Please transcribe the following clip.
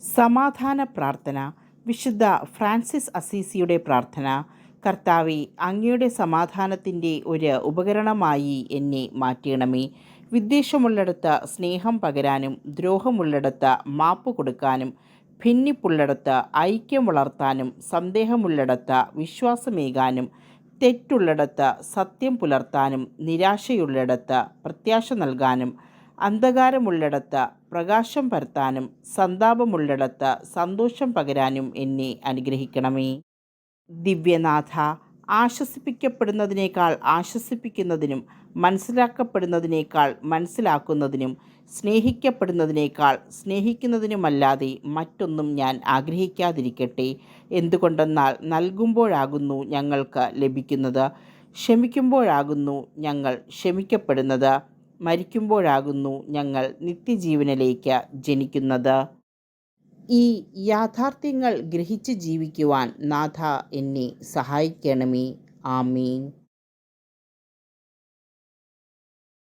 സമാധാന പ്രാർത്ഥന. വിശുദ്ധ ഫ്രാൻസിസ് അസീസിയുടെ പ്രാർത്ഥന. കർത്താവേ, അങ്ങയുടെ സമാധാനത്തിൻ്റെ ഒരു ഉപകരണമായി എന്നെ മാറ്റണമേ. വിദ്വേഷമുള്ളിടത്ത് സ്നേഹം പകരാനും ദ്രോഹമുള്ളിടത്ത് മാപ്പ് കൊടുക്കാനും ഭിന്നിപ്പുള്ളിടത്ത് ഐക്യം വളർത്താനും സന്ദേഹമുള്ളിടത്ത് വിശ്വാസമേകാനും തെറ്റുള്ളിടത്ത് സത്യം പുലർത്താനും നിരാശയുള്ളിടത്ത് പ്രത്യാശ നൽകാനും അന്ധകാരമുള്ളിടത്ത് പ്രകാശം പരത്താനും സന്താപമുള്ളിടത്ത് സന്തോഷം പകരാനും എന്നെ അനുഗ്രഹിക്കണമേ. ദിവ്യനാഥ, ആശ്വസിപ്പിക്കപ്പെടുന്നതിനേക്കാൾ ആശ്വസിപ്പിക്കുന്നതിനും മനസ്സിലാക്കപ്പെടുന്നതിനേക്കാൾ മനസ്സിലാക്കുന്നതിനും സ്നേഹിക്കപ്പെടുന്നതിനേക്കാൾ സ്നേഹിക്കുന്നതിനുമല്ലാതെ മറ്റൊന്നും ഞാൻ ആഗ്രഹിക്കാതിരിക്കട്ടെ. എന്തുകൊണ്ടെന്നാൽ നൽകുമ്പോഴാകുന്നു ഞങ്ങൾക്ക് ലഭിക്കുന്നത്, ക്ഷമിക്കുമ്പോഴാകുന്നു ഞങ്ങൾ ക്ഷമിക്കപ്പെടുന്നത്, മരിക്കുമ്പോഴാകുന്നു ഞങ്ങൾ നിത്യജീവനിലേക്ക് ജനിക്കുന്നത്. ഈ യാഥാർത്ഥ്യങ്ങൾ ഗ്രഹിച്ച് ജീവിക്കുവാൻ നാഥ എന്നെ സഹായിക്കണമേ. ആമീൻ.